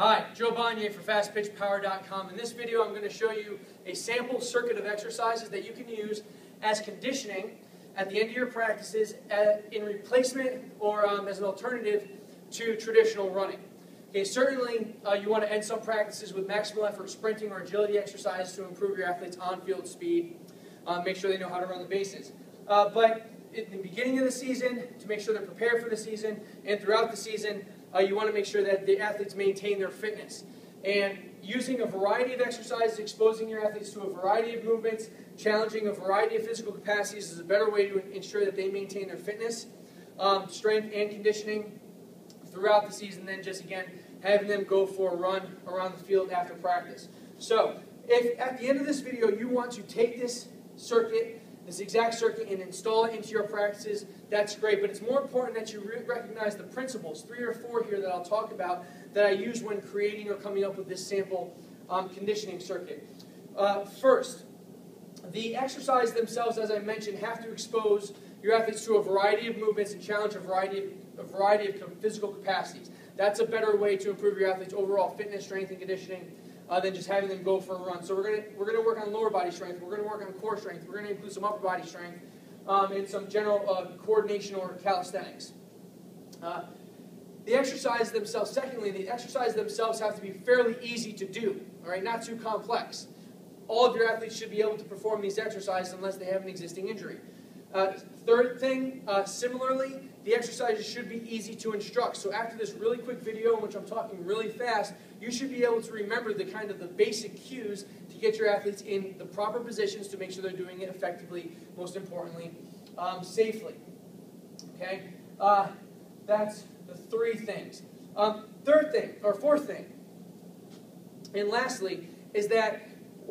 Hi, Joe Bonnier for FastPitchPower.com. In this video, I'm going to show you a sample circuit of exercises that you can use as conditioning at the end of your practices in replacement or as an alternative to traditional running. Okay, certainly you want to end some practices with maximal effort sprinting or agility exercises to improve your athletes' on-field speed, make sure they know how to run the bases. But in the beginning of the season, to make sure they're prepared for the season, and throughout the season, you want to make sure that the athletes maintain their fitness. And using a variety of exercises, exposing your athletes to a variety of movements, challenging a variety of physical capacities is a better way to ensure that they maintain their fitness, strength, and conditioning throughout the season than just, again, having them go for a run around the field after practice. So, if at the end of this video you want to take this circuit, this exact circuit, and install it into your practices, that's great. But it's more important that you recognize the principles, 3 or 4 here that I'll talk about, that I use when creating or coming up with this sample conditioning circuit. First, the exercises themselves, as I mentioned, have to expose your athletes to a variety of movements and challenge a variety of physical capacities. That's a better way to improve your athletes' overall fitness, strength, and conditioning than just having them go for a run. So we're going to work on lower body strength, we're going to work on core strength, we're going to include some upper body strength, and some general coordination or calisthenics. The exercises themselves, secondly, the exercises themselves have to be fairly easy to do, all right, not too complex. All of your athletes should be able to perform these exercises unless they have an existing injury. Third thing, similarly, the exercises should be easy to instruct. So after this really quick video in which I'm talking really fast, you should be able to remember the basic cues to get your athletes in the proper positions to make sure they're doing it effectively, most importantly, safely. Okay? That's the 3 things. Fourth thing, and lastly, is that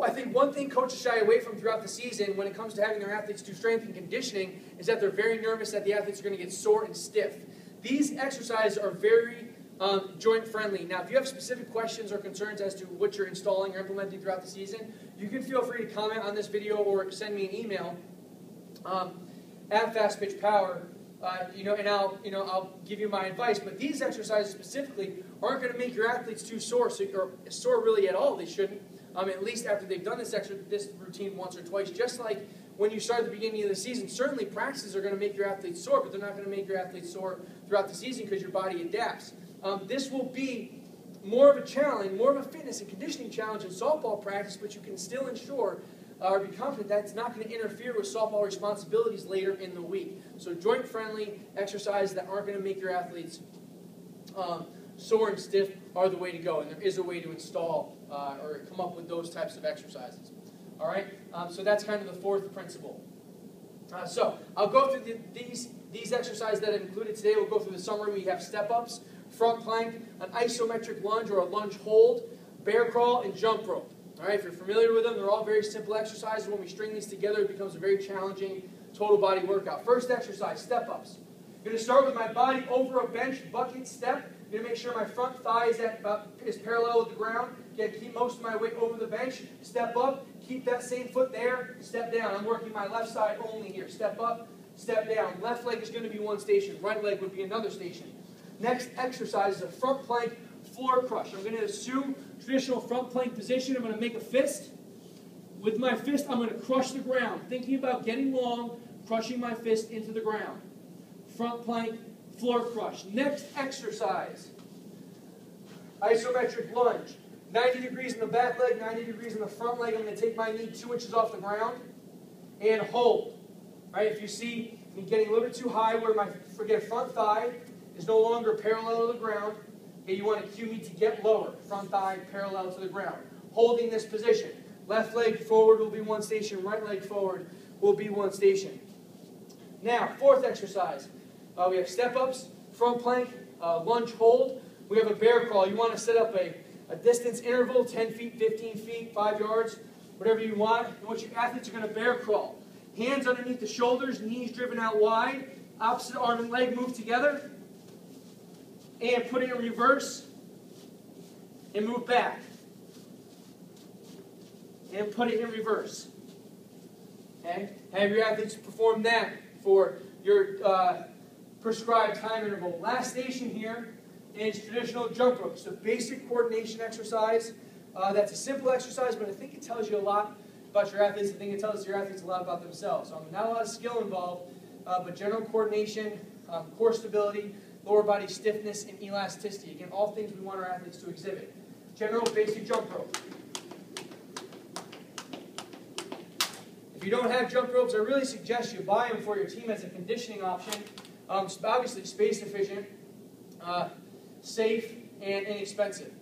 I think one thing coaches shy away from throughout the season when it comes to having their athletes do strength and conditioning is that they're very nervous that the athletes are going to get sore and stiff. These exercises are very joint friendly. Now, if you have specific questions or concerns as to what you're installing or implementing throughout the season, you can feel free to comment on this video or send me an email at FastPitchPower, and I'll give you my advice. But these exercises specifically aren't going to make your athletes too sore, or sore really at all. They shouldn't. At least after they've done this routine once or twice. Just like when you start at the beginning of the season, certainly practices are going to make your athletes sore, but they're not going to make your athletes sore throughout the season because your body adapts. This will be more of a challenge, more of a fitness and conditioning challenge in softball practice, but you can still ensure or be confident that it's not going to interfere with softball responsibilities later in the week. So joint-friendly exercises that aren't going to make your athletes sore and stiff are the way to go, and there is a way to install or come up with those types of exercises. All right, so that's kind of the 4th principle. So I'll go through these exercises that I've included today. We'll go through the summary. We have step-ups, front plank, an isometric lunge or a lunge hold, bear crawl, and jump rope. All right, if you're familiar with them, they're all very simple exercises. When we string these together, it becomes a very challenging total body workout. First exercise, step-ups. I'm going to start with my body over a bench bucket step. I'm going to make sure my front thigh is parallel with the ground. Again, keep most of my weight over the bench. Step up, keep that same foot there. Step down. I'm working my left side only here. Step up, step down. Left leg is going to be one station. Right leg would be another station. Next exercise is a front plank floor crush. I'm going to assume traditional front plank position. I'm going to make a fist. With my fist, I'm going to crush the ground. Thinking about getting long, crushing my fist into the ground. Front plank floor crush. Next exercise, isometric lunge. 90 degrees in the back leg, 90 degrees in the front leg. I'm going to take my knee 2 inches off the ground and hold. All right, if you see me getting a little bit too high where my front thigh is no longer parallel to the ground, okay, you want to cue me to get lower. Front thigh parallel to the ground. Holding this position. Left leg forward will be one station. Right leg forward will be one station. Now, 4th exercise. We have step-ups, front plank, lunge hold. We have a bear crawl. You want to set up a distance interval, 10 feet, 15 feet, 5 yards, whatever you want. And what your athletes are going to bear crawl. Hands underneath the shoulders, knees driven out wide, opposite arm and leg move together, and put it in reverse, and move back. And put it in reverse. Okay? Have your athletes perform that for your prescribed time interval. Last station here and it's traditional jump rope. So basic coordination exercise. That's a simple exercise, but I think it tells you a lot about your athletes. I think it tells your athletes a lot about themselves. So not a lot of skill involved, but general coordination, core stability, lower body stiffness, and elasticity. Again, all things we want our athletes to exhibit. General basic jump rope. If you don't have jump ropes, I really suggest you buy them for your team as a conditioning option. Obviously space efficient, safe, and inexpensive.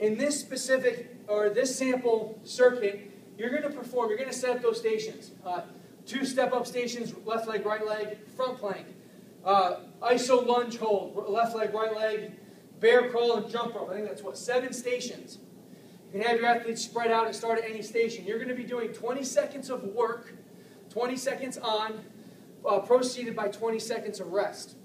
In this specific, or this sample circuit, you're going to set up those stations. 2 step-up stations, left leg, right leg, front plank. Iso lunge hold, left leg, right leg, bear crawl, and jump rope. I think that's 7 stations. You can have your athletes spread out and start at any station. You're going to be doing 20 seconds of work, 20 seconds on, preceded by 20 seconds of rest.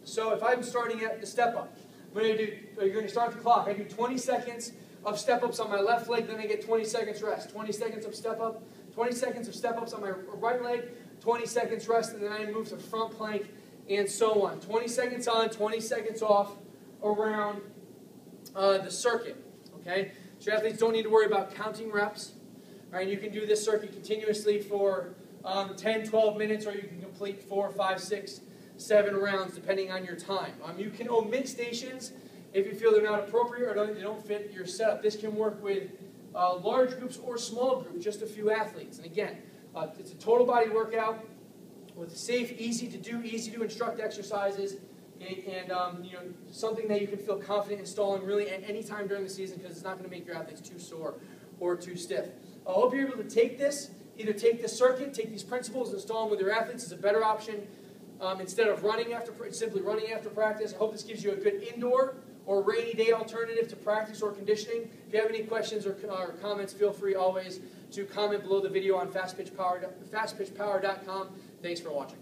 So if I'm starting at the step-up, you're going to start the clock. I do 20 seconds of step-ups on my left leg, then I get 20 seconds rest. 20 seconds of step-up, 20 seconds of step-ups on my right leg, 20 seconds rest, and then I move to front plank, and so on. 20 seconds on, 20 seconds off around the circuit. Okay? So your athletes don't need to worry about counting reps. Right? You can do this circuit continuously for 10, 12 minutes, or you can complete 4, 5, 6, 7 rounds depending on your time. You can omit stations if you feel they're not appropriate or they don't fit your setup. This can work with large groups or small groups, just a few athletes. And again, it's a total body workout with safe, easy to do, easy to instruct exercises, and something that you can feel confident installing really at any time during the season, because it's not going to make your athletes too sore or too stiff. I hope you're able to take this, either take this circuit, take these principles, and install them with your athletes. It's a better option instead of simply running after practice. I hope this gives you a good indoor or rainy day alternative to practice or conditioning. If you have any questions or comments, feel free always to comment below the video on fastpitchpower.com. Thanks for watching.